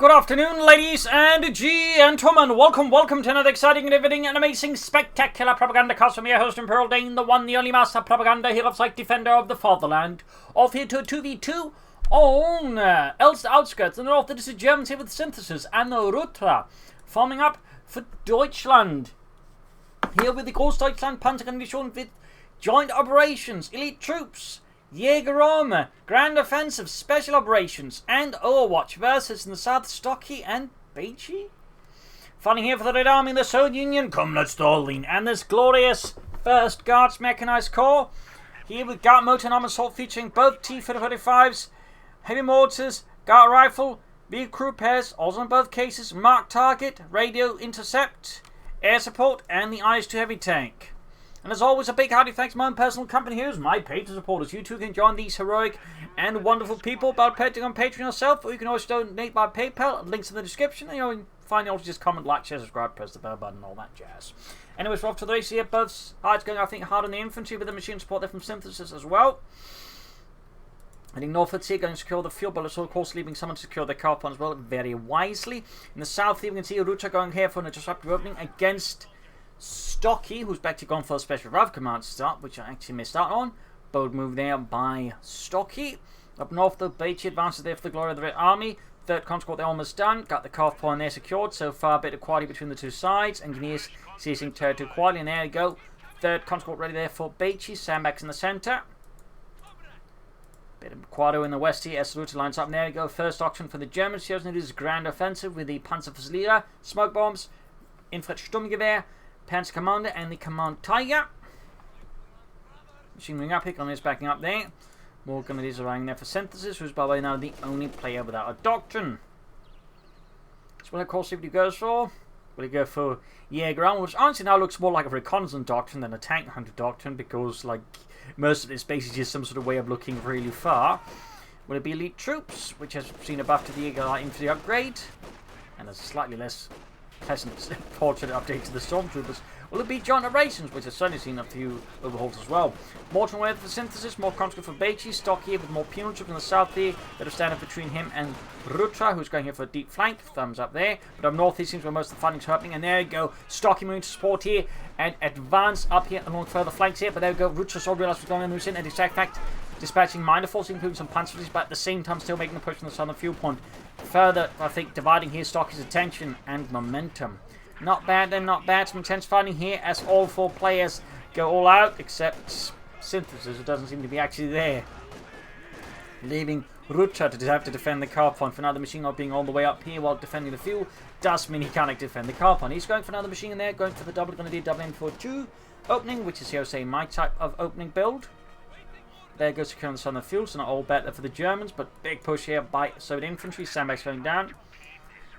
Good afternoon, ladies and gentlemen. Welcome to another exciting and riveting and amazing, spectacular Propagandacast from your host and Pearl Dane, the one, the only master propaganda hero like defender of the fatherland. Off here to a 2v2 on Elst Outskirts, and off this is Germans here with Synthesis and the Rutra, forming up for Deutschland. Here with the Großdeutschland Panzerdivision with joint operations, elite troops, Jäger Armor, Grand Offensive, Special Operations, and Overwatch versus in the south Stocky and Baechi. Fighting here for the Red Army, the Soviet Union, Comrade and this glorious 1st Guards Mechanized Corps. Here with Guards Mechanized Armoured Assault featuring both T-35s, heavy mortars, Guard Rifle, vehicle crew pairs, also in both cases, mark target, radio intercept, air support, and the IS-2 heavy tank. And as always, a big hearty thanks to my own personal company heroes, my Patreon supporters. You too can join these heroic and wonderful people by pledging on Patreon yourself, or you can always donate by PayPal. Links in the description. And, you know, finally, also just comment, like, share, subscribe, press the bell button, and all that jazz. Anyways, we're off to the race here. Both sides going, I think, hard on the infantry, with the machine support there from Synthesis as well. Heading northwards here, going to secure the fuel, but also, of course, leaving someone to secure the car plant as well, very wisely. In the south here, we can see Rutra going here for a disruptive opening against Stocky, who's back to gone for a special RAV command start, which I actually missed out on. Bold move there by Stocky. Up north, the Baechi advances there for the glory of the Red Army. 3rd conscript they're almost done. Got the calf point there secured. So far, a bit of quality between the two sides. Engineers seizing territory quality, and there you go. 3rd conscript ready there for Baechi. Sandbags in the centre. Bit of Quado in the west here as Rutra lines up. And there you go. First option for the Germans. Here's going to do this grand offensive with the Panzerfusilerer, smoke bombs, Infrastrukturgewehr, Panzer Commander, and the Command Tiger. Machine ring up here, is backing up there. More grenadiers arriving there for Synthesis, who's by the way now the only player without a doctrine. So what of course see what he goes for. Will he go for Jäger, which honestly now looks more like a reconnaissance doctrine than a tank hunter doctrine, because like most of this basically just some sort of way of looking really far. Will it be elite troops, which has seen a buff to the Jäger infantry upgrade, and a slightly less pleasant portrait update to the Stormtroopers? Will it be joint operations, which has certainly seen a few overhauls as well? Morton Weather for Synthesis, more conscript for Baechi, Stocky here with more penal troops in the south here. Bit of stand up between him and Rutra, who's going here for a deep flank. Thumbs up there. But up north, he seems where most of the fighting's happening. And there you go. Stocky moving to support here and advance up here along further flanks here. But there we go. Rutra all realized what's going on, moves in, and exact fact, dispatching minor forces, including some panzers, but at the same time still making the push on the southern fuel point. Further, I think, dividing here Stocky's attention and momentum. Not bad then, not bad. Some intense fighting here as all 4 players go all out, except Synthesis, who doesn't seem to be actually there. Leaving Rutra to have to defend the car point. For now, the machine not being all the way up here while defending the fuel does mean he can't defend the car point. He's going for another machine in there, going for the double grenadier double M42 opening, which is here, say, my type of opening build. There goes securing the southern fuel, so not all better for the Germans, but big push here by Soviet infantry. Sandbags going down.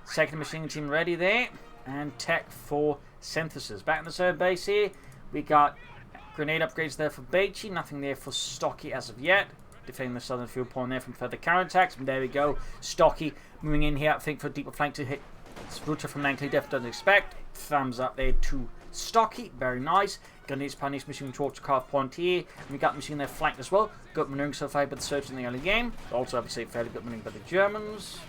2nd machine team ready there. And tech for Synthesis. Back in the third base here, we got grenade upgrades there for Baechi. Nothing there for Stocky as of yet. Defending the southern fuel point there from further counterattacks. And there we go. Stocky moving in here, I think, for a deeper flank to hit Rutra from Nankly. Def doesn't expect. Thumbs up there to Stocky. Very nice. Grenades Pioneers machine towards the calf point here. And we got machine there flanked as well. Good maneuvering so far by the Surgeons in the early game. Also, I would say, fairly good maneuvering by the Germans.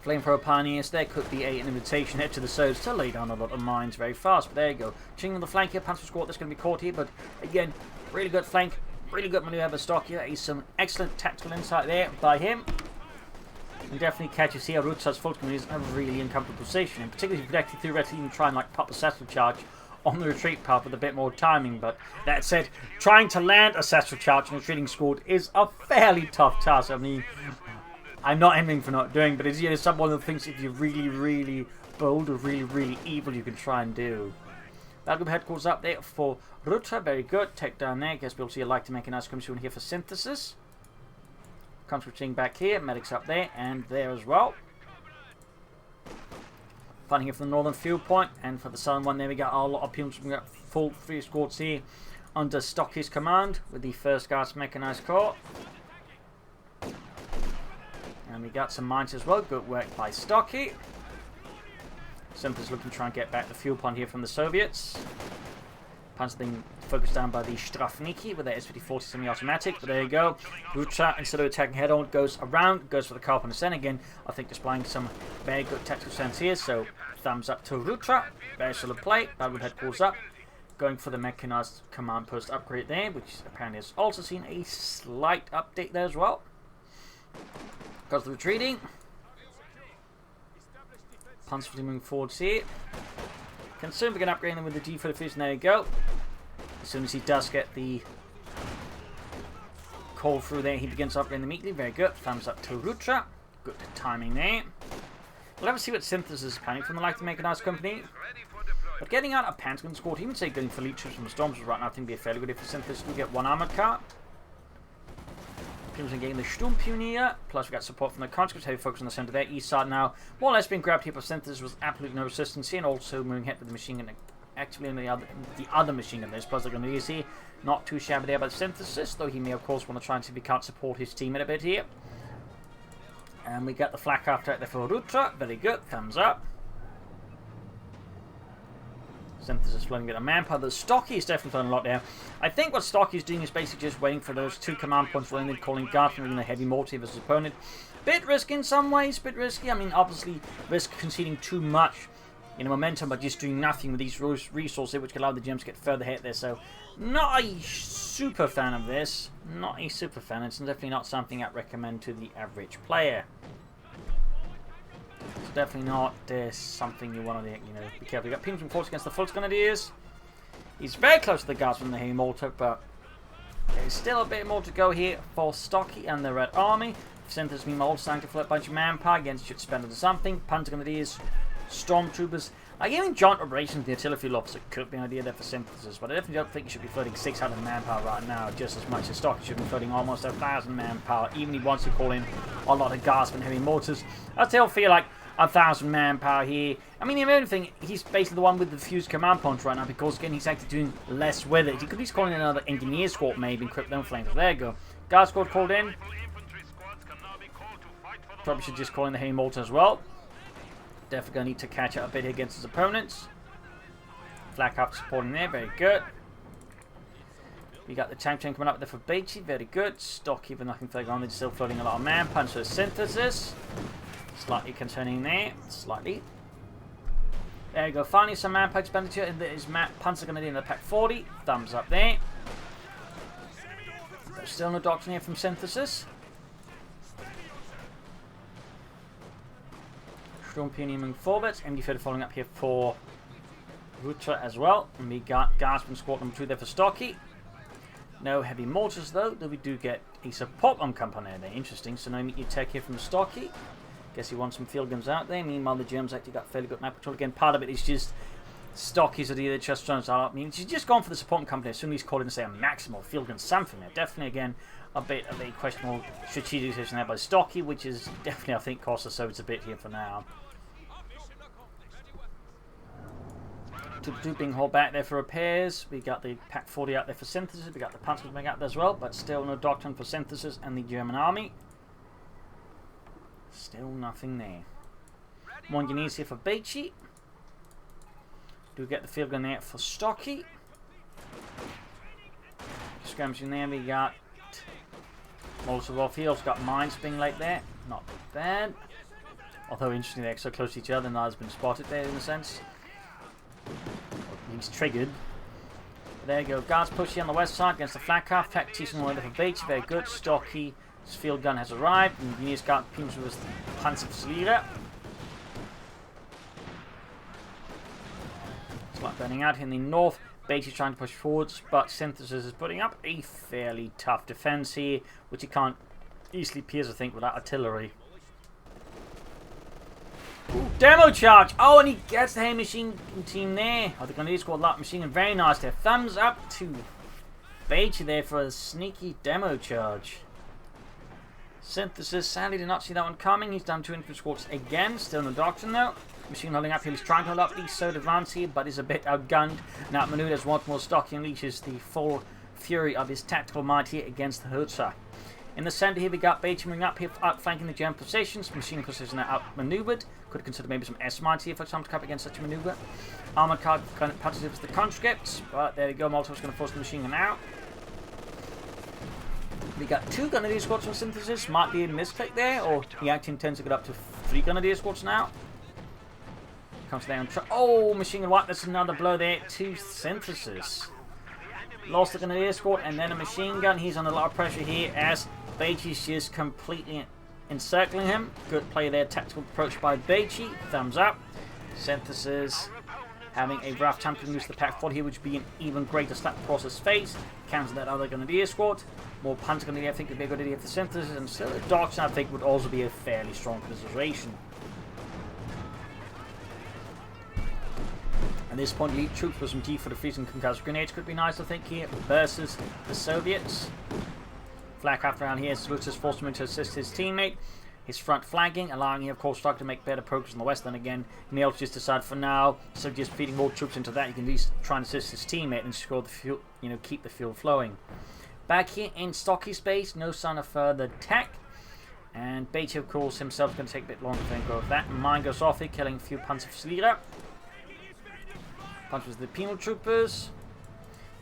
Flamethrower Pioneers, there could be an invitation here to the Soviets to lay down a lot of mines very fast. But there you go. Ching on the flank here, Panzer Squad that's going to be caught here. But again, really good flank, really good maneuver by Stocky. There is some excellent tactical insight there by him. And definitely catches here Rutsa's full command is in a really uncomfortable position. And particularly if you could actually theoretically even try and like pop a satchel charge on the retreat path with a bit more timing. But that said, trying to land a satchel charge in a retreating squad is a fairly tough task. I mean, I'm not envying for not doing, but it's, you know, some one of the things if you're really, really bold or really, really evil, you can try and do. Battle group headquarters up there for Rutra, very good. Take down there. Guess we'll see. I'd like to make a nice commission here for Synthesis. Conscripting back here, medics up there and there as well. Fighting here for the northern fuel point, and for the southern one, there we got a lot of people. We got full 3 squads here under Stocky's command with the 1st Guards Mechanized Corps. And we got some mines as well. Good work by Stocky. Synthesis looking to try and get back the fuel point here from the Soviets. Panzer being focused down by the Strafniki with their S-50-40 semi-automatic. But there you go. Rutra, instead of attacking head-on, goes around, goes for the car on the center again. I think displaying some very good tactical sense here. So thumbs up to Rutra. Very solid play. Battle headquarters up. Going for the mechanized command post upgrade there, which apparently has also seen a slight update there as well. Goes the retreating. Panzer moving forwards here. Can soon begin upgrading them with the G45s, and there you go. As soon as he does get the call through there, he begins upgrading immediately. Very good. Thumbs up to Rutra. Good timing there. We'll have to see what synthesis is planning from the Light Mechanized Company. But getting out a Pentagon squad, even say getting elite troops from the Storms right now, I think would be a fairly good if synthesis do get one armored car. Teams are getting the Sturmpionier, plus we got support from the conscripts, heavy focus on the center there. East side now, more or less being grabbed here by synthesis with absolutely no resistance here, and also moving ahead with the machine gun, actively in the other machine gun. There's plus they're going to use here. Not too shabby there by the synthesis, though he may of course want to try and see if he can't support his team in a bit here. And we got the flak after out there for Rutra. Very good, thumbs up. Synthesis flooding a bit of manpower. The Stocky is definitely flooding a lot there. I think what Stocky is doing is basically just waiting for those 2 command points rolling in, calling Guards from the heavy mortar of his opponent. Bit risky in some ways, bit risky. I mean, obviously, risk conceding too much momentum by just doing nothing with these resources, which can allow the gems to get further ahead there. So, not a super fan of this. Not a super fan. It's definitely not something I'd recommend to the average player. It's definitely not something you want to, be careful. You got Pins and Force against the Full Grenadiers. He's very close to the Guards from the heavy mortar, but there's still a bit more to go here for Stocky and the Red Army. Synthesis meanwhile starting to float a bunch of manpower. Again, should spend it to something. Panzer Grenadiers, Stormtroopers. Even joint operations, the artillery field officer could be an idea there for synthesis, but I definitely don't think you should be floating 600 manpower right now, just as much as Stocky should be floating almost 1,000 manpower, even if he wants to call in a lot of Guards and heavy mortars. I still feel like 1,000 manpower here. I mean, if anything, he's basically the one with the fused command points right now, because again, he's actually doing less with it. He could be calling in another engineer squad, maybe, and equip them flames. There you go. Guard squad called in. Probably should just call in the heavy mortar as well. Definitely going to need to catch up a bit against his opponents. Flak up supporting there, very good. We got the tank chain coming up there for Baechi, very good. Stocky, even nothing further on, they're still floating a lot of manpower, so synthesis. Slightly concerning there, slightly. There you go, finally some manpower expenditure in his Panzer Grenadier in the Pack 40. Thumbs up there. There's still no doctrine here from synthesis. Sturmpionier moving forwards. MD-30 following up here for Rutra as well. And we got Guardsman Squad number 2 there for Stocky. No heavy mortars though we do get a support on company there. Interesting. So no immediate tech here from Stocky. Guess he wants some field guns out there. Meanwhile, the Germans actually got fairly good map control. Again, part of it is just Stocky's idea that just trying to start up. I mean, he's just gone for the support company as soon as he's called in, say, a maximal field gun something there. Definitely, again, a bit of a questionable strategic decision there by Stocky, which is definitely, I think, cost the Soviets a bit here for now. Two being hauled back there for repairs. We got the Pack 40 out there for synthesis. We got the Panzers being out there as well, but still no doctrine for synthesis and the German army. Still nothing there. More engineers here for Baechi. Do get the field gun there for Stocky. Skirmishing there, we got Molotov off here. Also got mines being laid there. Not bad. Although interesting, they're so close to each other, neither's been spotted there in a sense. He's triggered. There you go. Guards pushing on the west side against the flak half. Tactician on the way for Baechi. Very good. Stocky. His field gun has arrived. And Engineers got Pins with the Panzerverleger. It's like burning out here in the north. Baechi trying to push forwards, but Synthesis is putting up a fairly tough defense here, which he can't easily pierce, I think, without artillery. Ooh, demo charge! Oh, and he gets the heavy machine team there. Oh, the Grenadier squad lot machine gun, very nice there. Thumbs up to Baechi there for a sneaky demo charge. Synthesis sadly did not see that one coming. He's down 2 infantry squads again. Still no doctrine though. Machine holding up here. He's trying to hold up. He's so advanced here, but is a bit outgunned. Now Manu does once more Stocky unleashes the full fury of his tactical might here against the Rutra. In the center here, we got Baechi moving up here, outflanking the German positions. Machine positions are outmaneuvered. Could consider maybe some S-mines here for example to come up against such a maneuver. Armored car kind of participates the conscripts, but there you go. Molotov's going to force the machine gun out. We got 2 Grenadier squads from Synthesis. Might be a misclick there, or he actually intends to get up to 3 Grenadier squads now. Comes down. Oh, machine gun wipe. That's another blow there to Synthesis. Lost the Grenadier squad and then a machine gun. He's under a lot of pressure here as Baechi's just completely encircling him. Good play there. Tactical approach by Baechi. Thumbs up. Synthesis having a rough time to use the pack forward here, which would be an even greater slap across his face. Counter that other Grenadier squad. More Panther Grenadier I think would be a good idea for Synthesis, and still a Doctrine I think would also be a fairly strong consideration. At this point, elite troops with some T-43s and concussive grenades could be nice I think here versus the Soviets. Flak after around here, Rutra's forced him to assist his teammate. His front flagging, allowing him of course Stocky to make better progress in the west. Then again, Neil just decided for now, so just feeding more troops into that, you can at least try and assist his teammate and score the fuel, keep the fuel flowing. Back here in Stocky space, no sign of further attack. And Baechi of course himself going to take a bit longer to think of that. Mine goes off here, killing a few Panzerflieger. Punches the penal troopers.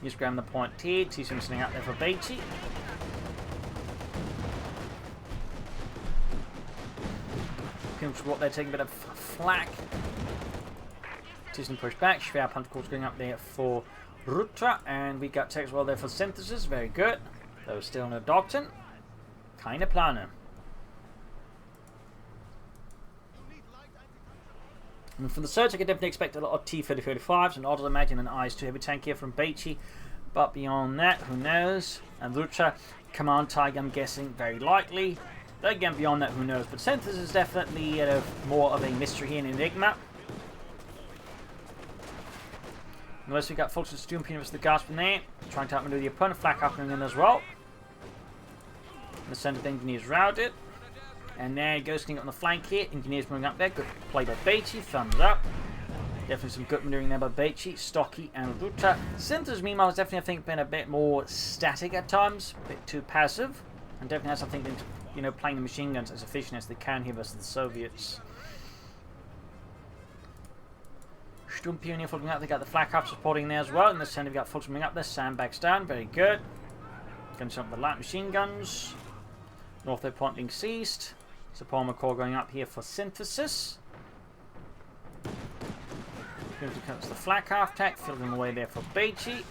Just grab the point here. See something out there for Baechi. Penal troopers, they're taking a bit of flak. Tisn't push back. Schwer punch course going up there for Rutra. And we got tech as well there for Synthesis. Very good. Though still no Doctrine. Kind of planner. And from the search, I could definitely expect a lot of T-30-35s, and I'd imagine an IS-2 heavy tank here from Baechi. But beyond that, who knows? And Rutra, Command Tiger, I'm guessing, very likely. Though again, beyond that, who knows? But Synthesis is definitely more of a mystery here in Enigma. Unless we got Fulton's Doom Peanut versus the Guards from there. Trying to outmaneuver the opponent, flak happening in as well. And the center of engineers routed. And there he goes, sneaking on the flank here. Engineers moving up there. Good play by Baechi. Thumbs up. Definitely some good maneuvering there by Baechi, Stocky, and Rutra. Synthesis, meanwhile, has definitely, I think, been a bit more static at times. A bit too passive. And definitely has, I think, been playing the machine guns as efficient as they can here versus the Soviets. Sturmpioneer following up. They got the flak up supporting there as well. In the center, we got Fulton moving up there. Sandbags down. Very good. Going to the light machine guns. North Air point being seized. Support Corps going up here for Synthesis. Going to cut the flak half tack, filling the way there for Baechi.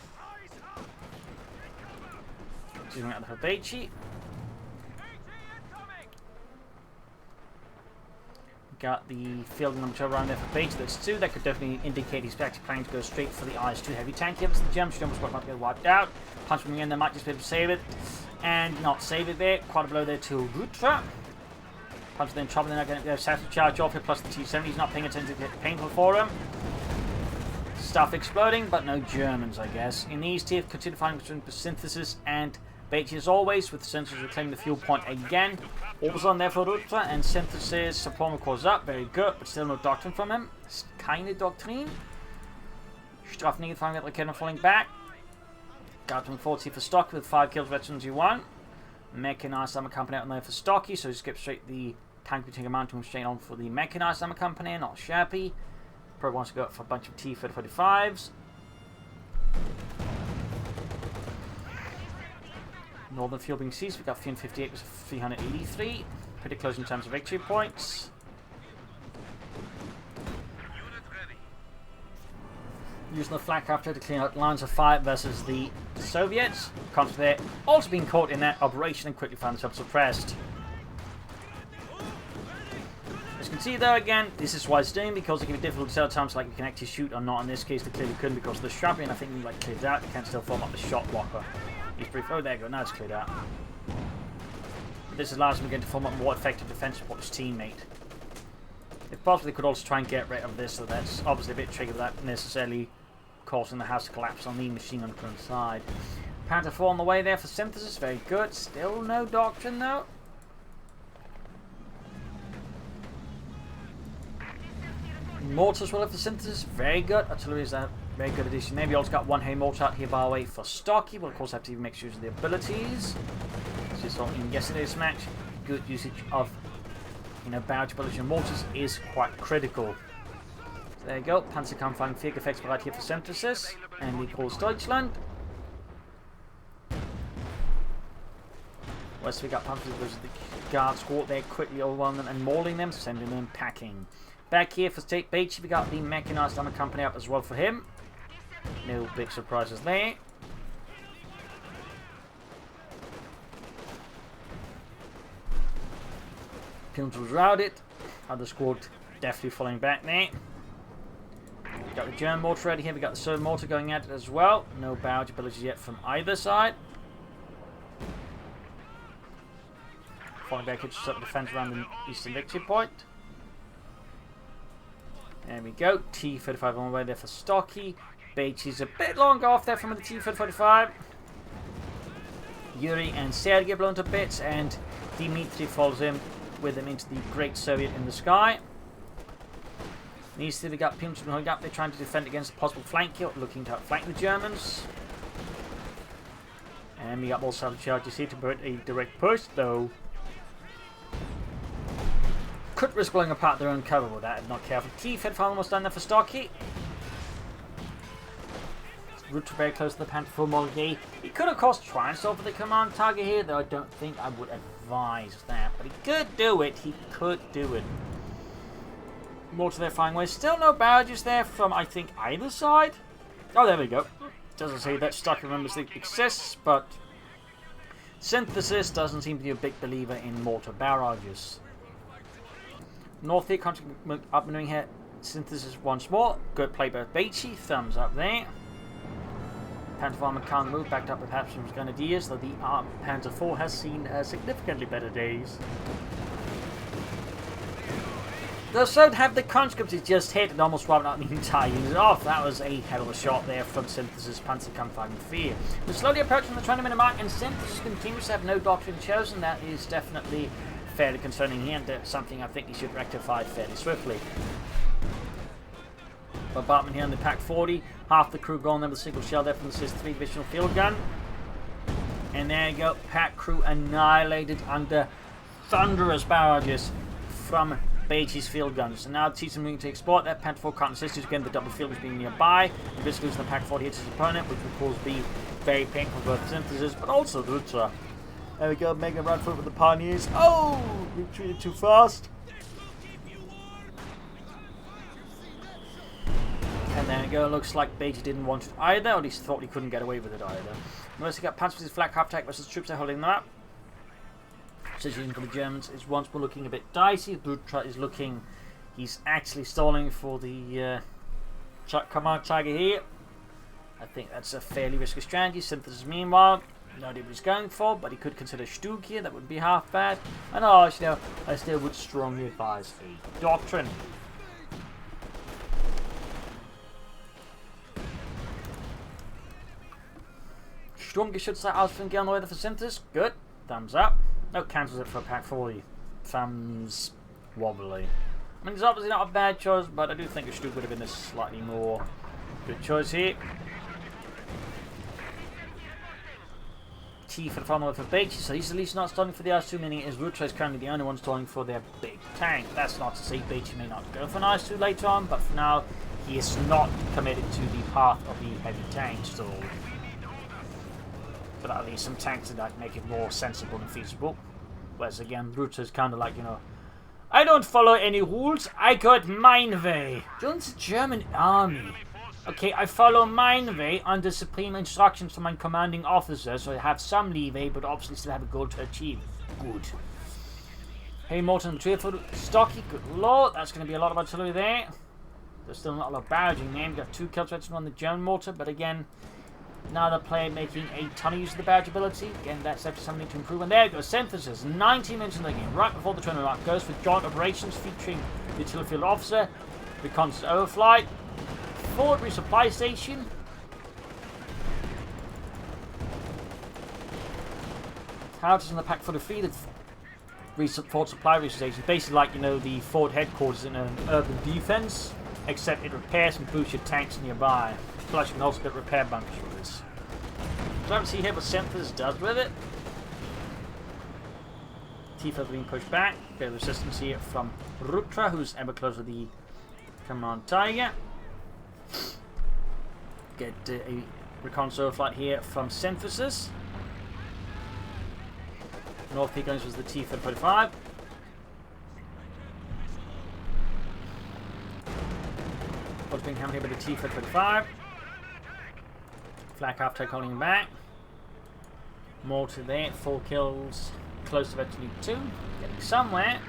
Shooting out for Baechi. Got the field number 2 around there for Baechi. That's 2. That could definitely indicate he's actually planning to go straight for the IS-2 heavy tank here. The German Sturm squad might get wiped out. Punch from in, they might just be able to save it. And not save it there. Quite a blow there to Rutra. Punch them in trouble. They're not going to have to charge off here. Plus the T-70. He's not paying attention to get painful for him. Stuff exploding, but no Germans, I guess. In the east here, continue fighting between Synthesis and Baechi as always, with the Synthesis reclaiming the fuel point again. Always on there for Rutra, and Synthesis support Corps up. Very good, but still no Doctrine from him. It's kind of Doctrine. Straffning finding that Raketten falling back. Guardsman 40 for Stocky with 5 kills, veterans U1. Mechanized Armoured Company out there for Stocky, so he skips straight the tank taking a mountain straight on for the Mechanized Armoured Company, not shabby. Probably wants to go up for a bunch of T-35s. Northern field being seized, we've got 358 with 383. Pretty close in terms of victory points. Using the flak after to clean out lines of fire versus the Soviets. Comes there, also being caught in that operation and quickly found themselves suppressed. As you can see though, again, this is why it's doing, because it can be difficult to tell at times like you can actually shoot or not. In this case, they clearly couldn't because of the shrubbery, and I think we cleared out. You can still form up the shot blocker. He's brief. Oh, there you go. Now it's cleared out. But this allows him again to form up more effective defense support his teammate. If possible, they could also try and get rid of this, so that's obviously a bit tricky without necessarily causing the house to collapse on the machine gun front side. Panther 4 on the way there for Synthesis. Very good. Still no Doctrine though. Mortars will have for Synthesis. Very good. Artillery is a very good addition. Maybe also got one heavy mortar out here by the way for Stocky. We'll of course have to make use of the abilities. This is saw in yesterday's match, good usage of Baechi ballistic mortars is quite critical. So there you go, Panzerkampfwagen 4 gefechtsbereit here for synthesis, and we call Deutschland. West we got Panthers versus the Guards Corps. They're quickly overwhelming them and mauling them, sending them packing. Back here for State Baechi, we got the Mechanized Armoured Company up as well for him. No big surprises there. Pilms was routed. Other squad definitely falling back there. We got the German mortar ready here. We got the Serb mortar going at it as well. No Baechi abilities yet from either side. Falling back, it's up defense around the eastern victory point. There we go. T-35 on the way there for Stocky. Baechi's a bit longer off there from the T-35. Yuri and Sergei blown to bits, and Dimitri follows him with him into the Great Soviet in the sky. These two, we got Pimps going up. They're trying to defend against a possible flank kill, looking to outflank the Germans. And we got more salvage charges here to put a direct push, though. Could risk blowing apart their own cover with that if not careful. T-35 almost done there for Stocky. Rutra very close to the Panther 4 Molly. He could of course try and solve for the command target here, though I don't think I would advise that. But he could do it. He could do it. More to their flying way. Still no barrages there from, I think, either side. Oh, there we go. Doesn't say that Stocky remembers it exists, but Synthesis doesn't seem to be a big believer in mortar barrages. North here, up and doing here. Synthesis once more. Good play by Baechi. Thumbs up there. Panther 4 can't move, backed up with perhaps from Grenadiers, though the Panther 4 has seen significantly better days. The third have the conscripts is just hit and almost wiped out the entire unit off. That was a hell of a shot there from Synthesis Panzerkampfwagen 4. We're slowly approaching the 20-minute mark, and Synthesis continues to have no doctrine chosen. That is definitely fairly concerning here, and something I think he should rectify fairly swiftly. Bombardment here on the Pack 40. Half the crew gone there with a single shell there from the CIS-3 divisional field gun. And there you go, Pack crew annihilated under thunderous barrages from Baechi's field guns. And now T's moving to exploit that. Panther 4 can't assist again, the double field is being nearby. The risk losing the Pack 40 hits his opponent, which of course be very painful for both Synthesis, but also Rutra. There we go, mega run for it with the Pioneers. Oh! Retreated too fast. And there we go, looks like Baechi didn't want it either, or at least thought he couldn't get away with it either. Notice he got Panzer with his flak half attack versus troops are holding them up. Situation for the Germans is once more looking a bit dicey. Rutra is looking, he's actually stalling for the command target here. I think that's a fairly risky strategy. Synthesis meanwhile, no idea what he's going for, but he could consider Stocky here, that wouldn't be half bad. And I still would strongly advise a doctrine. Sturmgeschütze ausführen on the way for Synthesis. Good. Thumbs up. No, cancels it for Pack 40. Thumbs wobbly. I mean, it's obviously not a bad choice, but I do think a Stock would have been a slightly more good choice here. T for the final for Baechi, so he's at least not stalling for the IS-2, meaning is Rutra is currently the only one stalling for their big tank. That's not to say Baechi may not go for an IS-2 later on, but for now, he is not committed to the path of the heavy tank stall. But at least some tanks that make it more sensible and feasible. Whereas again, Rutra is kind of like, I don't follow any rules, I got mine way. Join the German army. Okay, I follow mine way under supreme instructions from my commanding officer, so I have some leeway, but obviously still have a goal to achieve. Good. Hey, Morton, for Stocky, good lord, that's going to be a lot of artillery there. There's still not a lot of barraging there. We've got 2 kills on the German mortar, but again, another player making a ton of use of the barrage ability. Again, that's definitely something to improve. And there goes Synthesis. 19 minutes in the game, right before the tournament mark. Goes for joint operations featuring the artillery field officer, the constant overflight, forward resupply station. Houses in the Pack 43, the forward supply station. Basically like, the forward headquarters in an urban defense, except it repairs and boosts your tanks nearby. Plus, you can also get repair bunkers with this. So I don't see here what Synthesis does with it. Tifa being pushed back. Bit of resistance here from Rutra, who's ever closer to the command tiger. Get a reconnaissance flight here from Synthesis. North Peak was the T-45. What's being hammered here by the T-45. Flak half-tech holding him back. More to there. 4 kills. Close to eventually 2. Getting somewhere.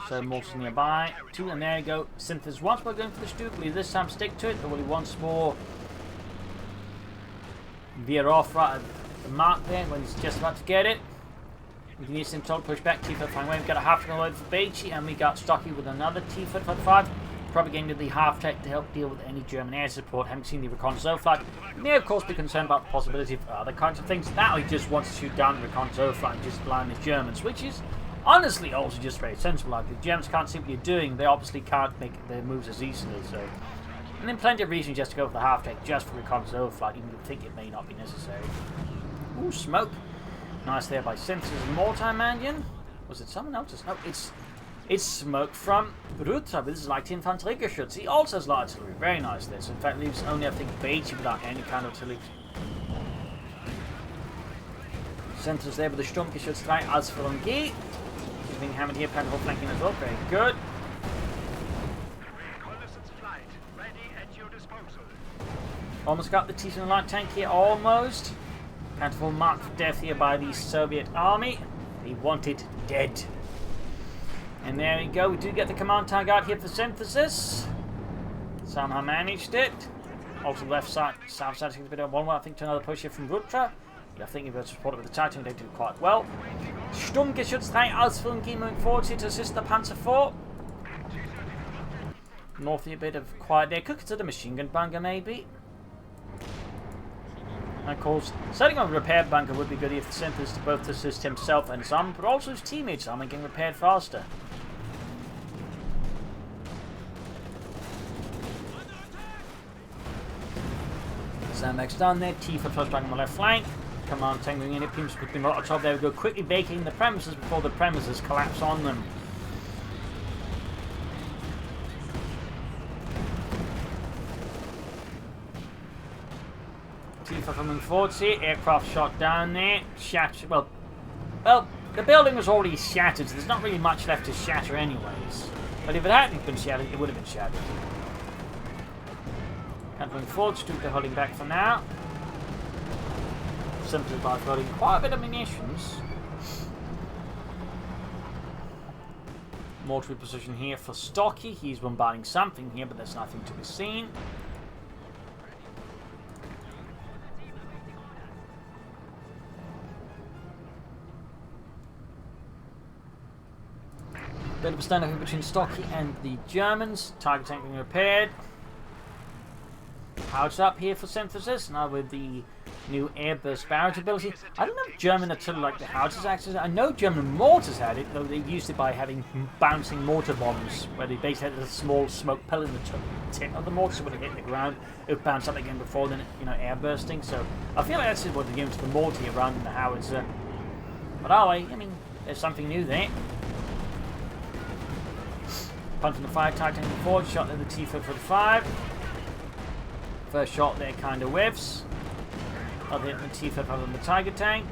So Mortar's nearby. 2, and there you go. Synthesis once more going for the Stoop. Will he this time stick to it, or will he once more veer off right at the mark there when he's just about to get it? We can use him to push back. T-45 away. We've got a half-tech load for Baechi, and we got Stocky with another T-45. Propagating the half-tech to help deal with any German air support. Haven't seen the reconnaissance flight. He may of course be concerned about the possibility of other kinds of things. Now he just wants to shoot down the reconnaissance flight and just blind the Germans, which is honestly also just very sensible. Like, the Germans can't see what you're doing, they obviously can't make their moves as easily. So, and then plenty of reason just to go for the half-tech just for reconnaissance flight, even if you think it may not be necessary. Ooh, smoke. Nice there by Synthesis and Mortar Mandian. Was it someone else's? No, it's smoke from Rutra with his light Infanteriegeschütz. He also has light artillery. Very nice there. So in fact leaves only, I think, Baechi without any kind of artillery. Synthesis there with the Sturmgeschütz 3 as Phalange. He's being hammered here, Pentacle flanking as well. Very good. Almost got the Titan light tank here, almost. Pentacle marked for death here by the Soviet army. They want it dead. And there we go, we do get the command target out here for Synthesis. Somehow managed it. Also left side, south side takes a bit of one way, I think, to another push here from Rutra. I think if it was supported with the Titan, they do quite well. Sturmgeschütz 3 Ausführung moving forward here to assist the Panzer IV. Northy a bit of quiet there. Could consider machine gun bunker maybe. And of course, setting up a repair bunker would be good if the Synthesis to both assist himself and his army, but also his teammates' army getting repaired faster. Sandbags down there, Tifa first back on the left flank. Command tank moving in, it seems quickly right on top. There we go, quickly baking the premises before the premises collapse on them. Tifa coming forward here, aircraft shot down there, shattered. Well, the building was already shattered, so there's not really much left to shatter anyways. But if it hadn't been shattered, it would have been shattered. Moving forward, Stoop, they're holding back for now. Simply by loading quite a bit of munitions. Mortar position here for Stocky. He's bombarding something here, but there's nothing to be seen. Bit of a standoff between Stocky and the Germans. Target tank being repaired. How's up here for Synthesis, now with the new airburst barrage ability. I don't know if German artillery like the howitzers actually. I know German mortars had it, though they used it by having bouncing mortar bombs, where they basically had a small smoke pellet in the tip of the mortar, so when it hit the ground, it would bounce up again before then, air bursting. So I feel like that's what they're giving to the mortar around in the howitzer. But I mean, there's something new there. Punching the fire Titan forward, shot at the T-45. First shot there kind of whiffs. Other hit the T-55 on the Tiger tank.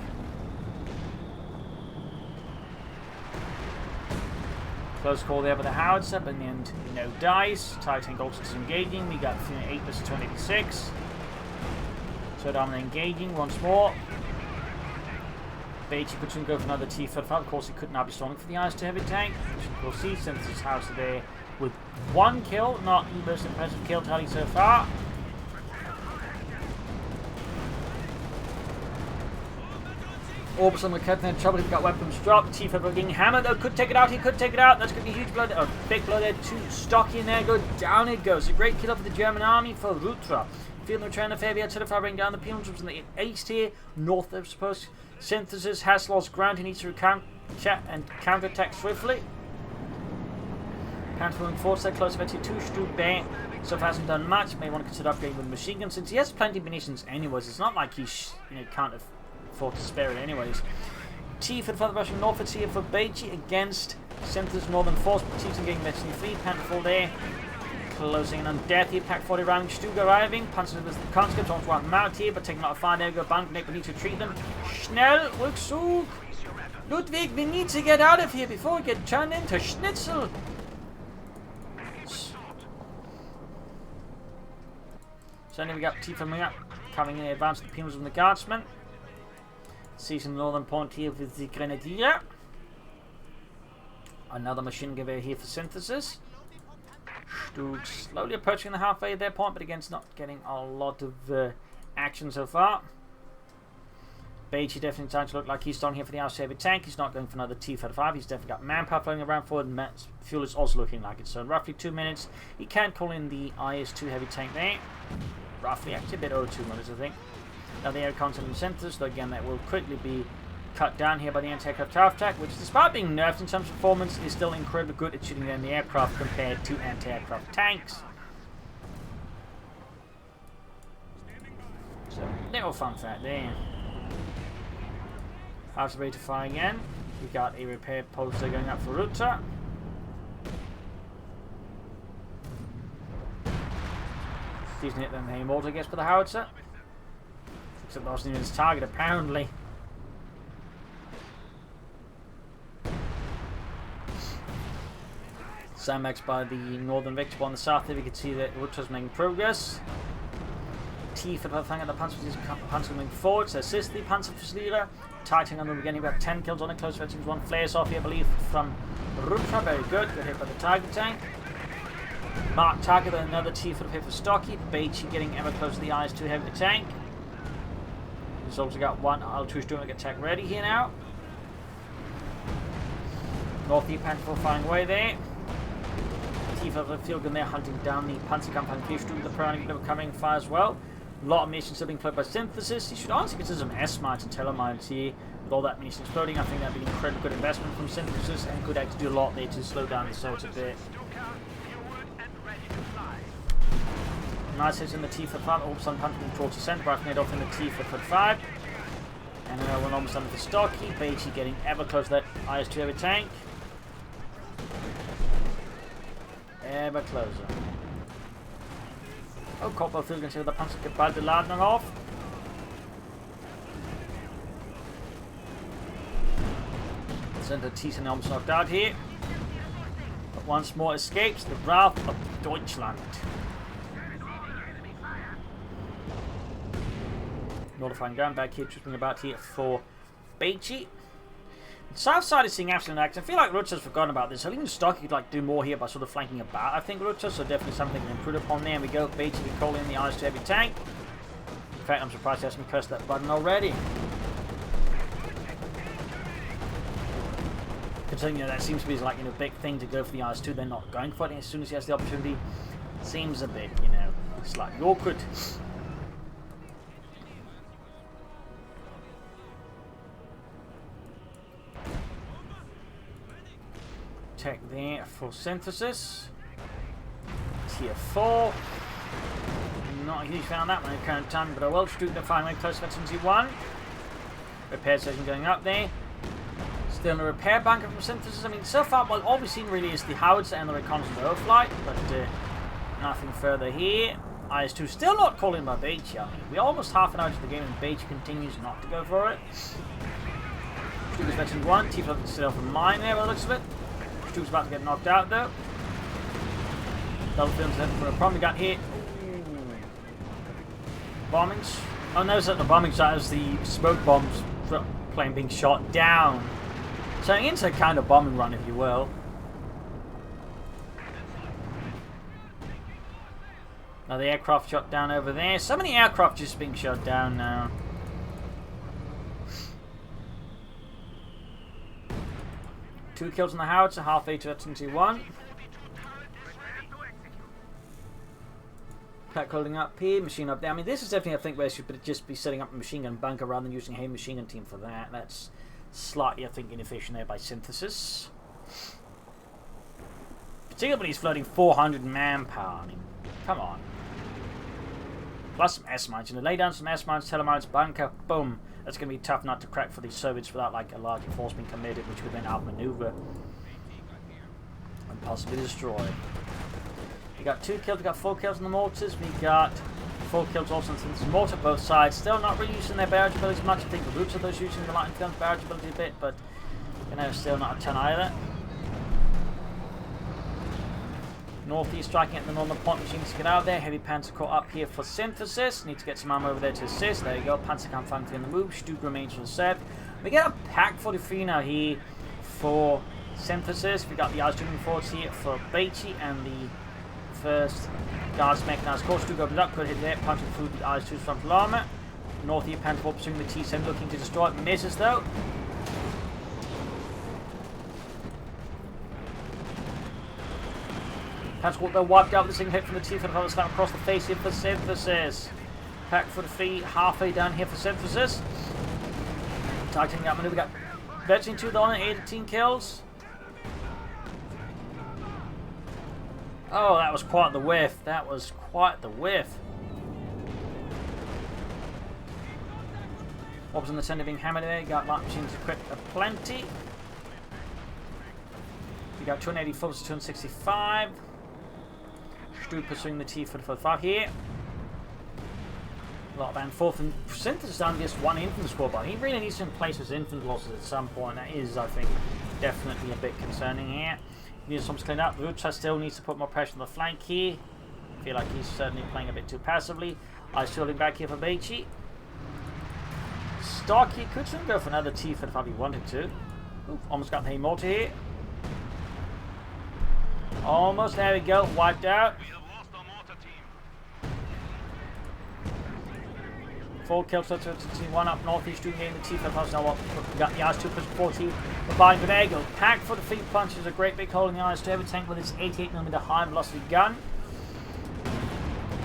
Close call there with the howitzer, but in the end, dies. Tiger tank also disengaging. We got 8 versus 286. So down engaging once more. Baechi could go for another T-55. Of course, he could now be stalling for the eyes to heavy tank, which we'll see since his howitzer there with 1 kill. Not the most impressive kill tally so far. Orbis on the curtain, trouble, he's got weapons dropped. T-55 getting hammered, though, could take it out, he could take it out. That's going to be huge blow there, big blow there to Stocky, and there go, down it goes. A great kill for the German army for Rutra. Feeling the return of heavy artillery firing down the penal troops in the east here, north of supposed Synthesis has lost ground, he needs to counter-attack swiftly. Counter moving forward, so close eventually to Stoop Bay. So far hasn't done much, may want to consider upgrading with machine guns, since he has plenty of munitions anyways. It's not like he can't afford to spare it anyways. T for the further rushing northwards here for Baechi against Synthesis Northern Force. T's getting Destiny 3, Pantherfall there. Closing in on death here, Pack 40 rounding, Stug arriving. Panzer with the conscripts on one mount here, but taking a lot of fire. There we go, Bankneck, we need to treat them. Schnell, Rückzug! Ludwig, we need to get out of here before we get turned into Schnitzel! So then we got T from up, coming in advance of the Penals and the Guardsmen. Seizing the northern point here with the Grenadier. Another machine gun here for Synthesis. Stug slowly approaching the halfway of their point, but again, it's not getting a lot of action so far. Baechi definitely starting to look like he's starting here for the Alst heavy tank. He's not going for another T-35. He's definitely got manpower flowing around forward, and fuel is also looking like it. So in roughly 2 minutes, he can call in the IS-2 heavy tank there. Roughly, actually a bit over 2 minutes, I think. Now the air content and Synthesis, though again, that will quickly be cut down here by the anti-aircraft tower attack, which despite being nerfed in terms of performance, is still incredibly good at shooting down the aircraft compared to anti-aircraft tanks. So, little fun fact there. House ready to fire again. We got a repair poster going up for Rutra. Decent hit then the mortar gets for the howitzer. Except that wasn't even his target apparently. Sandbags by the northern victor on the south there. We can see that Rutra's making progress. T for the fang at the Panzer moving forward to assist the Panzerfusilerer. Tightening on them again. We've got 10 kills on it. Close veterans. One flares off here, I believe, from Rutra. Very good. Good hit by the target tank. Mark target, another T for the hit for Stocky. Baechi getting ever closer to the IS-2 heavy tank. He's also got one L2's doing like attack ready here now. North East Panther firing away there. T for the field gun there hunting down the Panzerkampfwagen Kirchstube. The Piranha never coming fire as well. A lot of munitions still being played by Synthesis. You should honestly consider some S-mines and telemines here. With all that munitions exploding, I think that'd be an incredibly good investment from Synthesis and could actually do a lot there to slow down the assault a bit. Nice hits in the T for 5. All of a sudden, punching towards the centre, breaking it off in the T for 5. And one almost done with the Stocky. Baechi getting ever closer to that IS-2 heavy tank. Ever closer. Oh, Copperfield can see the Panzer get bald Ladung off. Center Thyssen almost knocked out here. But once more escapes the wrath of Deutschland. Notifying ground back here, tripping about here for Baechi. South side is seeing absolute action. I feel like Rutra's forgotten about this. I think Stocky could do more here by sort of flanking about. I think Rutra, so definitely something to improve upon there. And we go. Baechi can call in the IS-2 heavy tank. In fact, I'm surprised he hasn't pressed that button already. Considering that seems to be like a big thing to go for the IS-2, they're not going for it as soon as he has the opportunity. Seems a bit slightly awkward. Tech there for Synthesis. Tier 4. Not a huge fan of that one at the current time, but I will shoot the final close veterans T1. Repair station going up there. Still in a repair bunker from Synthesis. I mean, so far, well, all we've seen really is the howitzer and the reconnaissance overflight, but nothing further here. IS-2 still not calling by Baechi. I mean, we're almost half an hour into the game and Baechi continues not to go for it. Stug's veteran 1. T-Flip still off a mine there by the looks of it. Stug's about to get knocked out though. Double films for a problem we got here. Bombings. Oh no, it's not the bombing site, it's the smoke bombs plane being shot down. Turning into a kind of bombing run, if you will. Now the aircraft shot down over there. So many aircraft just being shot down now. Two kills on the howitzer, halfway to T1. Pack holding up here, machine up there. I mean, this is definitely, I think, where they should just be setting up a machine gun bunker rather than using a heavy machine gun team for that. That's slightly, I think, inefficient there by Synthesis. Particularly when he's floating 400 manpower. I mean, come on. Plus some S-mines. Lay down some S-mines, telemines, bunker, boom. That's going to be tough not to crack for these Soviets without like a large force being committed, which would then outmaneuver and possibly destroy. We got 2 kills, we got 4 kills in the mortars, we got 4 kills also in the mortar, both sides. Still not really using their barrage abilities much. I think the Rutra those using the light and guns barrage ability a bit, but you know, still not a ton either. Northeast striking at the northern point, which needs to get out of there. Heavy Panzer Corps up here for synthesis. Need to get some ammo over there to assist. There you go. Panzer Kampf Infantry on the move. Stuck remains on set. We get a pack 43 now here for synthesis. We got the Ice Moving Forwards here for Baechi and the first Guards Mechanized Corps. Stuck goes up, could hit there, punching through the Ice 2's frontal armor. North here, Panzer Corps pursuing the T7, looking to destroy it. Misses though. Panzer Corps though wiped out with a single hit from the T7 and slap across the face here for synthesis. Pack for the feet, halfway down here for synthesis. Targeting that maneuver, got Baechi 2 on 18 kills. Oh, that was quite the whiff. That was quite the whiff. What was in the center being hammered there? You got light machines equipped aplenty. You got 284 to 265. Stu pursuing the T-45 here. A lot of band forth, and synthesis down just 1 infantry squad, but he really needs to replace his infantry losses at some point. That is, I think, definitely a bit concerning here. He needs something cleaned up. Rutra still needs to put more pressure on the flank here. I feel like he's certainly playing a bit too passively. Ice shielding back here for Baechi. Stocky could soon go for another T-45 if he wanted to. Ooh, almost got the mortar here. Almost, there we go, wiped out. 4 kills, so 1 up northeast, doing the T-55. Now what? We got the Ice 2 plus 40. The Biden Grenade packed for the feet punches. A great big hole in the Ice 2 heavy tank with its 88mm high velocity gun.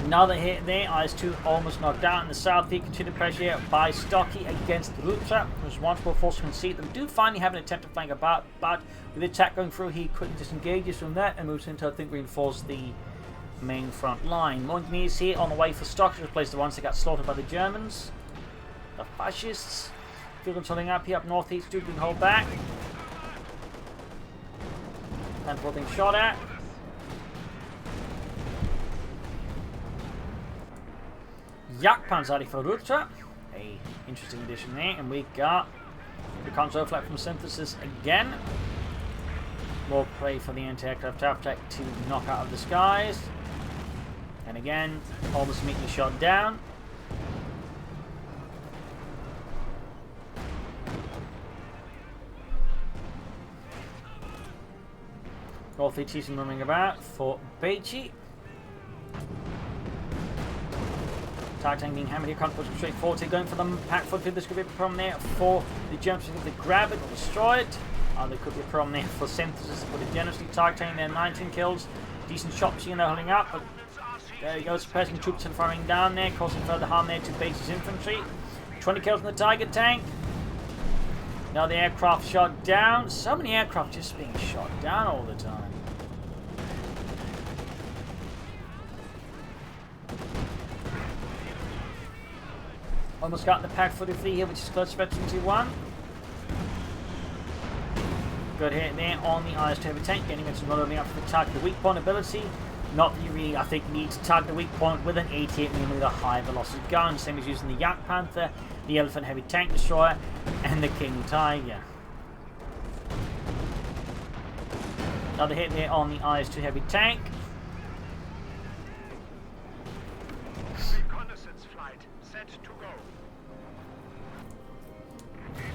Another hit there. Ice 2 almost knocked out in the south here. Continued pressure here by Stocky against Rutra, who's once more forced to concede. Them do finally have an attempt to flank about, but with the attack going through, he quickly disengages from that and moves into, I think, reinforce the main front line. More engineers here on the way for Stocky to replace the ones that got slaughtered by the Germans. The fascists. Field controlling up here up northeast, do being hold back. And we're being shot at. Jagdpanzer for Rutra. A interesting addition there. And we got the console flight from synthesis again. More play for the anti-aircraft attack to knock out of the skies. And again, almost immediately shot down. North ETs roaming about for Baechi. Tag tank being hammered here, can't push straight forward. They're going for the pack foot. This could be a problem there for the Germans to grab it or destroy it. There could be a problem there for synthesis to put it generously. Tag tank there, 19 kills. Decent shot machine they're holding up, but there you go, suppressing troops and firing down there, causing further harm there to Baechi's infantry. 20 kills in the Tiger tank. Now the aircraft shot down. So many aircraft just being shot down all the time. Almost got the pack 43 here, which is close to stretching to 1. Good hit there on the IS-2 heavy tank, getting it not only up to the target the weak point ability. Not that you really, I think, need to target the weak point with an 88mm high velocity gun, same as using the Yak Panther, the Elephant heavy tank destroyer, and the King Tiger. Another hit there on the IS-2 heavy tank. Reconnaissance flight set to go.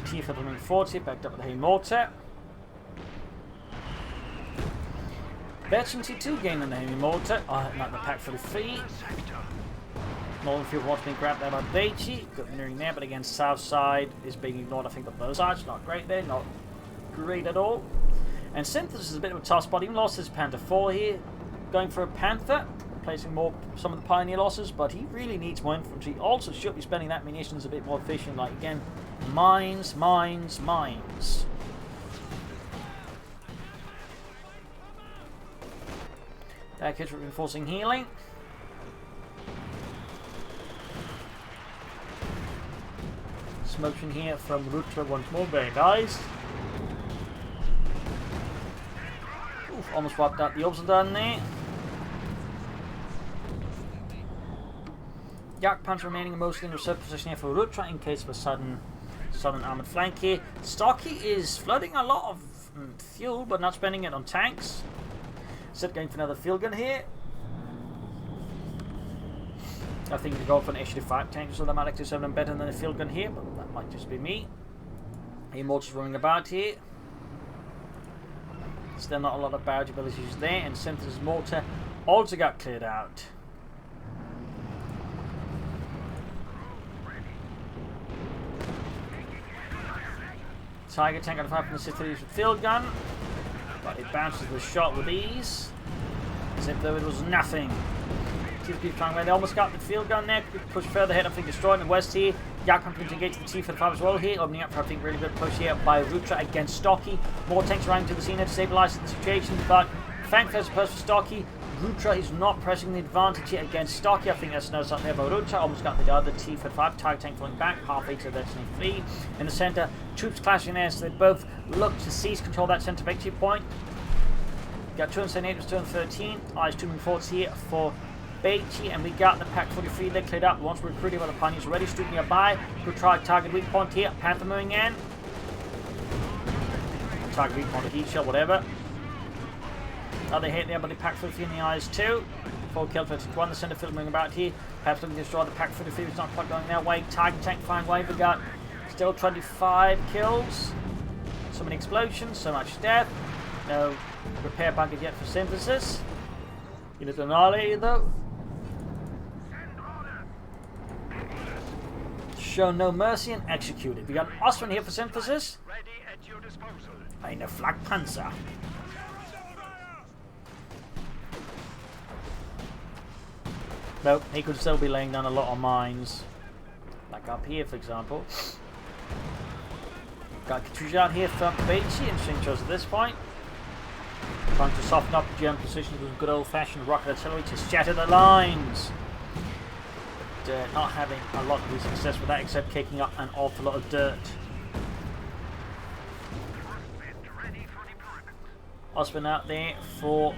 T-40 backed up with the heavy mortar. Baechi T2 gaining the heavy mortar. Like the pack for the feet. Northern field wants being grabbed there by Baechi. Good maneuvering there, but again, south side is being ignored, I think, on both sides. Not great there, not great at all. And synthesis is a bit of a tough spot. Even lost his Panther 4 here. Going for a Panther, replacing some of the Pioneer losses, but he really needs more infantry. Also should be spending that munitions a bit more efficient, like again, mines, mines, mines. That kid's reinforcing healing. motion here from Rutra once more. Very nice. Oof, almost wiped out the others down there. Jagdpanzer remaining mostly in reserve position here for Rutra in case of a sudden armoured flank here. Stocky is flooding a lot of fuel, but not spending it on tanks. Instead going for another field gun here. I think we go for an HD5 tank, so that might actually serve them better than a field gun here, but that might just be me. Immortals running about here. Still not a lot of barrage abilities there, and Synthesis Mortar also got cleared out. Tiger tank got a 5 from the city with field gun, but it bounces the shot with ease, as if though it was nothing. TFP flying away. They almost got the field gun there. Could push further ahead. I think destroyed in the west here. Yak coming to engage the T-45 as well here, opening up for I think really good push here by Rutra against Stocky. More tanks arriving to the scene to stabilise the situation, but thankfully, I suppose for Stocky, Rutra is not pressing the advantage here against Stocky. I think that's no something there by Rutra. Almost got the other T-45 Tiger tank falling back halfway to their fleet. In the centre, troops clashing there, so they both look to seize control of that centre victory point. Got 278 to 213. Eyes 2 moving forwards here for Baechi, and we got the Pack 43 there cleared up. Once we're recruited by the Pioneers already, stood nearby. Could try target weak point here. Panther moving in. Target weak point, heat shell, whatever. Another hit there by the Pack 43 in the eyes too. 4 kill, 31. The centre field moving about here. Perhaps looking to destroy the Pack 43. It's not quite going their way. Tiger tank flying away. We got still 25 kills. So many explosions, so much death. No repair package yet for Synthesis. Unit annihilated though. Show no mercy and executed. We got an Austrian here for Synthesis. Ready at your disposal. Eine Flakpanzer. Nope, he could still be laying down a lot of mines. Like up here, for example. Got Katusha out here from Baechi and Shinchos at this point. Trying to soften up the German positions with good old-fashioned rocket artillery to shatter the lines. But not having a lot of success with that, except kicking up an awful lot of dirt. Osman out there for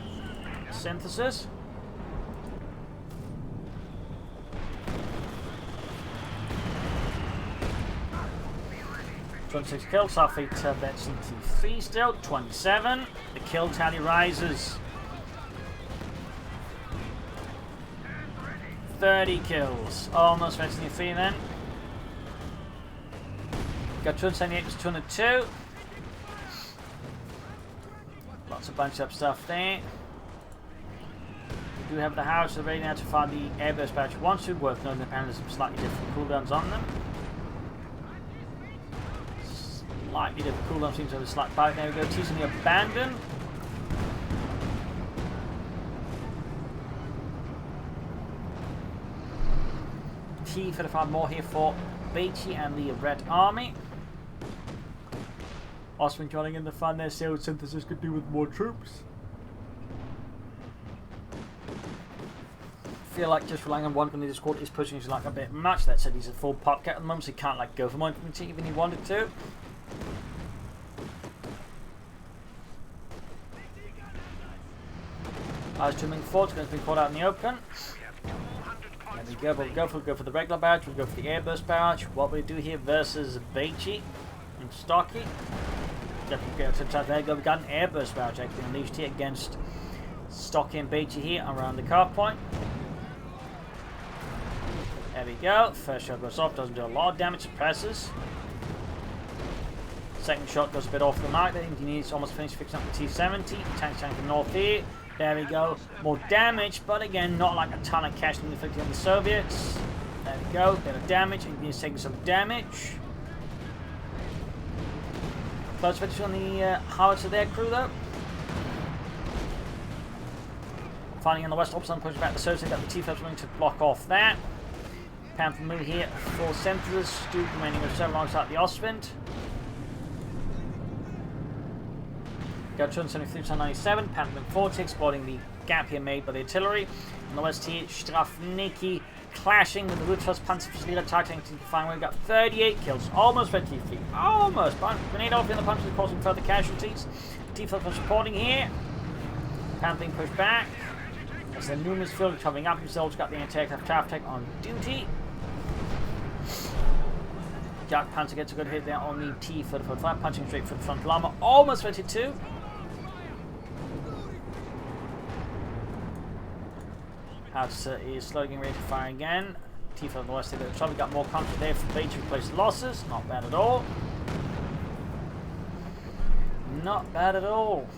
Synthesis. 26 kills, halfway to Betson T3 still, 27. The kill tally rises. 30 kills. Almost Betson T3 then. Got 278 to 202. Lots of bunched up stuff there. We do have the house ready now to fire the airburst batch once we work on the panels, some slightly different cooldowns on them. Slightly different cooldown, seems to have a slight bite. There we go, teasing the abandon. T-35 more here for Baechi and the Red Army. Osman joining in the fun there, see what Synthesis could do with more troops. Feel like just relying on one community squad is pushing us like a bit much. That said, he's a full popcat at the moment, so he can't like go for more infantry even if he wanted to. Eyes zooming forward, going to be caught out in the open. There we go, but we'll go for the regular barrage, we'll go for the airburst barrage. What we do here versus Baechi and Stocky. Definitely get to the top. There we go, we got an airburst barrage actually unleashed here against Stocky and Baechi here around the car point. There we go, first shot goes off, doesn't do a lot of damage, suppresses. Second shot goes a bit off the mark, I think he needs almost finished fixing up the T-70. Tank north here. There we go. More damage, but again, not like a ton of cash inflicted on the Soviets. There we go. Bit of damage. And he's taking some damage. Close victory on the howitzer there, crew, though. Finding on the west opposite, pushing back the Soviets. Got the T-5s willing to block off that. Panther move here for Synthesis. Stu remaining with 7 alongside the Ostwind. Got 273 to 97. Panther 40, exploiting the gap here made by the artillery. On the west here, Strafniki clashing with the Rutra's Panzerfuziler targeting to find we've got 38 kills, almost 23, almost. Grenade off in the punches causing further casualties. T-4 supporting here. Pan being pushed back. As the numerous field covering up themselves, got the anti-aircraft Tech on duty. Jack Panzer gets a good hit there on the T-45, punching straight for the front llama, almost 22. Howitzer is slowly getting ready to fire again. T-4 on the west side of the trouble, got more contact there for Baechi to replace the losses, not bad at all. Not bad at all.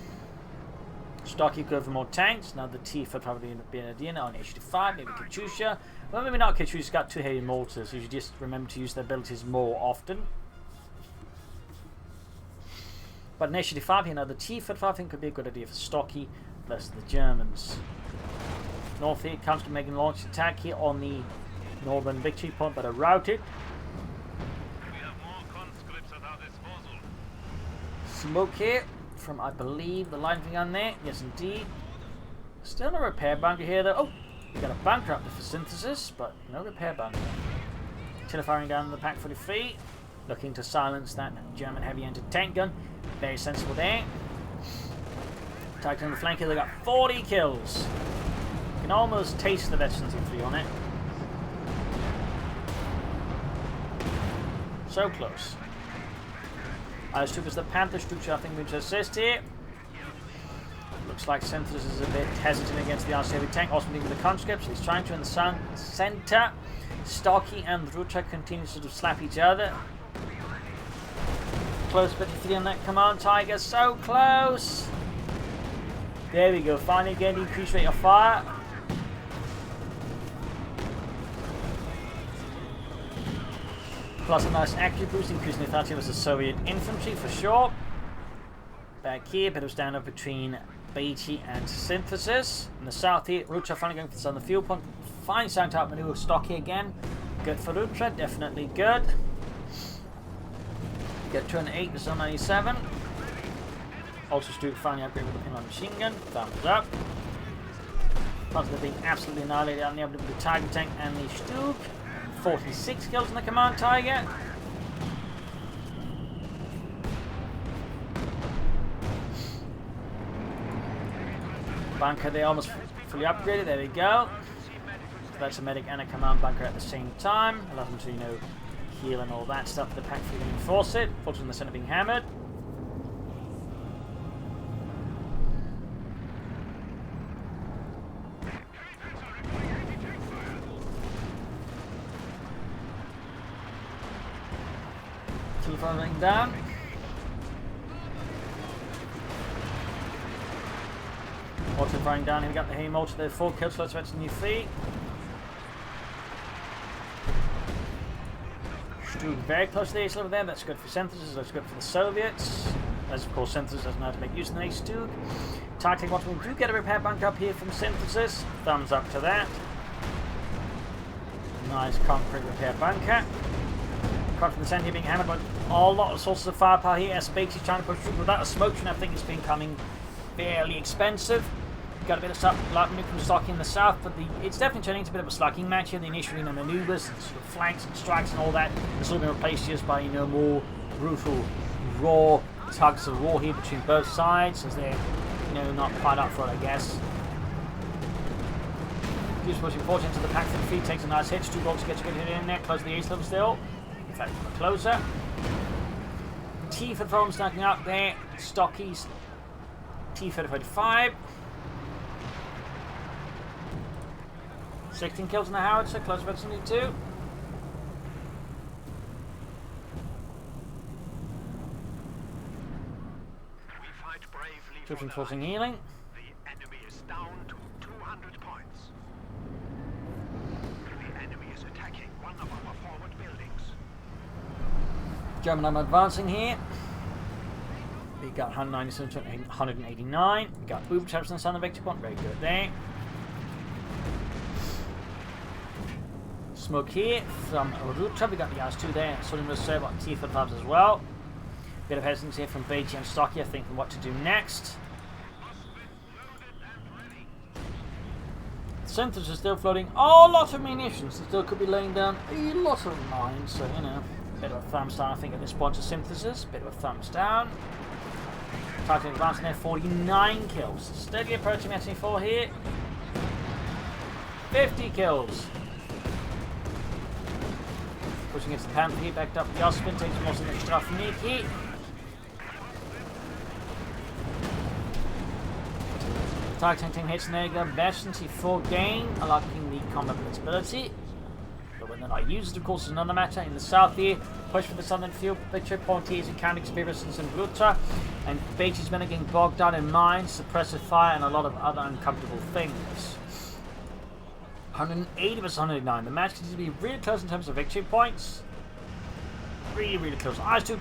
Stocky go for more tanks. Now the T-4 probably be an idea on H-5, maybe Katyusha. Well, maybe not Katyusha's got 2 heavy mortars, so you should just remember to use their abilities more often. But an H-5 here, now the T-4 I think could be a good idea for Stocky versus the Germans. North here comes to make a launch attack here on the northern victory point, but are routed. We have more conscripts at our disposal. Smoke here from, I believe, the line thing on there. Yes, indeed. Still no repair bunker here, though. Oh, we got a bunker up there for synthesis, but no repair bunker. Artillery firing down the Pak 43, looking to silence that German heavy anti-tank gun. Very sensible there. Targeting the flank here, they got 40 kills. You can almost taste the veterans infantry on it. So close. Elst Outskirts the Panther, Structure I think going to assist here. Looks like Synthesis is a bit hesitant against the RC heavy tank, also leaving the conscripts. He's trying to in the center. Stocky and Rutra continue to sort of slap each other. Close bit of on that command tiger, so close. There we go, finally getting increased rate of fire. Plus a nice accuracy boost, increasing the authority of the Soviet infantry for sure. Back here, a bit of standoff between Baechi and Synthesis. In the south here, Rutra finally going for the southern field point. Fine sound out maneuver, Stocky again. Good for Rutra, definitely good. Get to an 8 with Zone 97. Also Stu finally upgrade with the pinline machine gun. Thumbs up. Plus they're being absolutely annihilated out in the open with the Tiger tank and the Stug. 46 kills in the command tiger. Bunker they almost fully upgraded, there we go. So that's a medic and a command bunker at the same time. Allows them to, you know, heal and all that stuff. The Pak for going to enforce it. Forces in the center being hammered. Running down. Auto firing down, we got the heavy mortar there, 4 kills, so that's a new feet. Stug very close to the ace level there, that's good for Synthesis, that's good for the Soviets. As of course Synthesis doesn't know how to make use of the ace Stug. Targeting what we do get a repair bunker up here from Synthesis. Thumbs up to that. Nice concrete repair bunker. From the centre being hammered by a lot of sources of firepower here as Baechi is trying to push through without a smoke train. I think it's becoming fairly expensive. Got a bit of light maneuver from Stocky in the south, but it's definitely turning into a bit of a slugging match here. The initial maneuvers and sort of flanks and strikes and all that is all being replaced just by, you know, more brutal, raw tugs of war here between both sides as they're, you know, not quite up for it, I guess. Just pushing forward into the Pak 53, takes a nice hit. Stu gets a good hit in there, close to the ace level still. In fact, closer. T-44 snacking up there. Stocky's T-45. 16 kills on the howitzer, close to 72. Troops enforcing healing. The enemy is down to 200 points. The enemy is attacking one of our forward buildings. German army advancing here. We got 197 to 189. We got boob traps on the southern victory point. Very good there. Smoke here from Rutra. We got the Elst there. Sodium reserve on T-45s as well. Bit of hesitance here from Baechi and Stocky, I think, on what to do next. Synthesis is still floating a lot of munitions. They still could be laying down a lot of mines, so you know, bit of a thumbs down I think at this point to Synthesis. Bit of a thumbs down. Targeting advancing there, 49 kills. Steadily approaching SE4 here. 50 kills. Pushing against the Panther here, backed up the Osman, takes most of the Strafniki. Targeting team hits and there you go. Efficiency 4 gain, unlocking the combat ability. But when they're not used, of course, is another matter. In the south here, push for the southern field, picture Pontiers and counter experiences in Rutra, and Baechi's men are getting bogged down in mines, suppressive fire, and a lot of other uncomfortable things. 180 versus 109. The match continues to be really close in terms of victory points. Really, really close. IS-2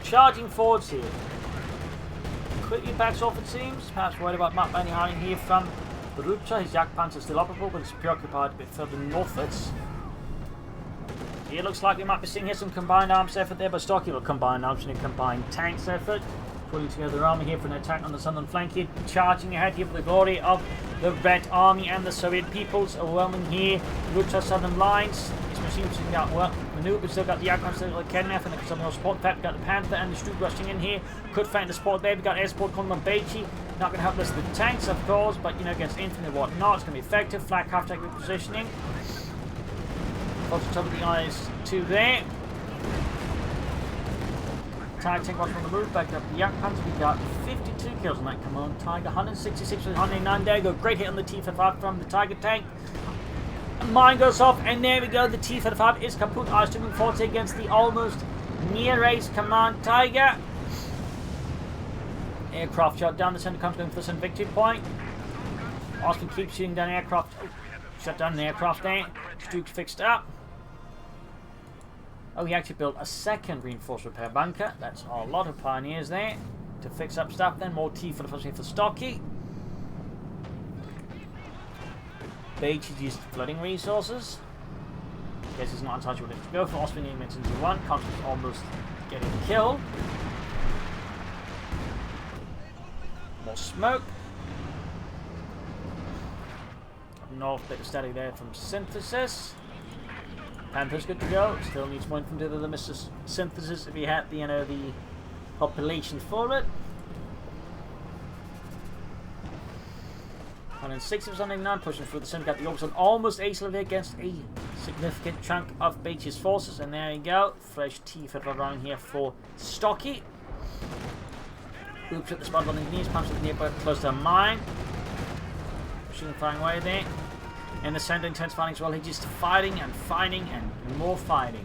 charging forwards here. Quickly backs off, it seems. Perhaps worried about map binding hiding here from the Rutra. His Yak Pants are still operable, but it's preoccupied a bit further northwards. It looks like we might be seeing here some combined arms effort there, but Stocky will combine arms and a combined tanks effort. Pulling together their army here for an attack on the southern flank here, charging ahead here for the glory of the Red Army and the Soviet peoples, overwhelming here Rutra southern lines. These machines have got well maneuvered, still got the Yakon, still got the Kenef, and some more support. In fact, we've got the Panther and the Stuk rushing in here. Could find the support there. We've got air support coming on Baechi. Not going to help us with the tanks, of course, but you know, against infantry and whatnot, it's going to be effective. Flak half tank repositioning. Also, top of the IS-2 there. Tiger tank watch on the move, backed up the Yak Pants. We got 52 kills on that command Tiger, 166 with 109. There you go, great hit on the T-55 from the Tiger tank. Mine goes off, and there we go. The T-55 is kaput. I was moving forward against the almost near ace command Tiger. Aircraft shot down the center, comes going for some victory point. Austin keeps shooting down aircraft. Oh, shut down the aircraft there. Stuke's fixed up. Oh, he actually built a second reinforced repair bunker. That's a lot of pioneers there to fix up stuff. Then more T for the first for Stocky. Baechi used flooding resources. Guess he's not entirely ready to go for Osman in into one. Constant's almost getting killed. More smoke. Up north, bit of static there from Synthesis. Panther's good to go. Still needs more from the other Mr. Synthesis if he had the, you know, the population for it. 160 was on 9, pushing through the center, got the Orbital almost ace level against a significant chunk of Baechi's forces, and there you go. Fresh T-Fit around here for Stocky. Oops at the spot on the knees, punches the nearby close to a mine. Pushing and firing away there. In the center, intense fighting as well. He's just fighting and fighting and more fighting.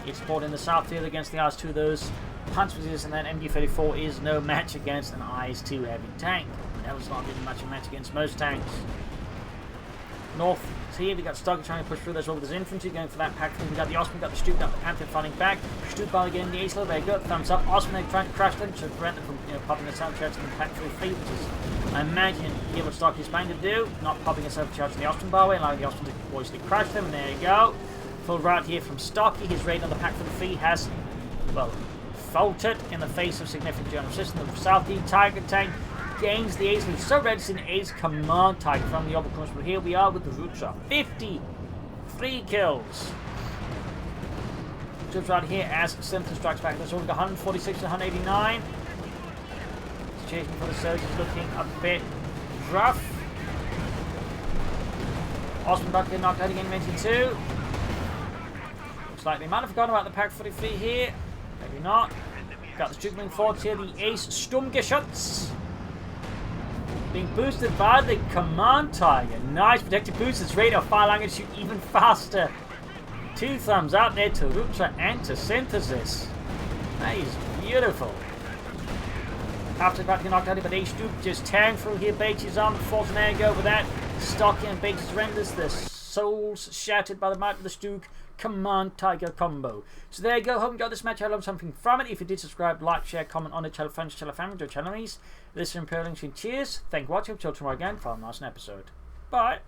It's fought in the south field against the IS-2. Those punch resistance and that MG-34 is no match against an IS-2 heavy tank. That was not really much of a match against most tanks. North here, we got Stocky trying to push through. There's all with his infantry going for that pack. We got the Osman, got the Stuk, got the Panther fighting back. Stuk by getting the ace level. There you go. Thumbs up. Osman trying to crash them to prevent them from, you know, popping a self-charge and pack through fleet, which is, I imagine, here what Stocky's planning to do. Not popping a self-charge in the Osman bar way, allowing the Osman to obviously crash them. And there you go. Full route here from Stocky. His raid on the pack for the fleet has, well, faltered in the face of significant German resistance. The South D Tiger tank gains the ace lead. So ready to see an ace command Tiger from the Oberkunst, but here we are with the Rutra. 53 kills. Just right here as Synthesis strikes back. There's only 146 to 189. Situation for the surge is looking a bit rough. Osman about to get knocked out again, 22. Looks like they might have forgotten about the pack 40 feet here. Maybe not. Got the Stuk moving forward here. The ace Sturmgeschütz being boosted by the command Tiger. Nice protected boost. Its rate of fire allowing it to shoot even faster. 2 thumbs out there to Rutra and to Synthesis. That is beautiful. After about to get knocked out, but Stuk just tearing through here. Baechi's arm falls an air go with that. Stocky and Baechi's renders the souls shattered by the might of the Stuk command Tiger combo. So there you go. Hope you got this match. I learned something from it. If you did, subscribe, like, share, comment on the channel, friends, channel, family, to channel. This is Imperial. Cheers. Thank you for watching. Till tomorrow again for a nice episode. Bye.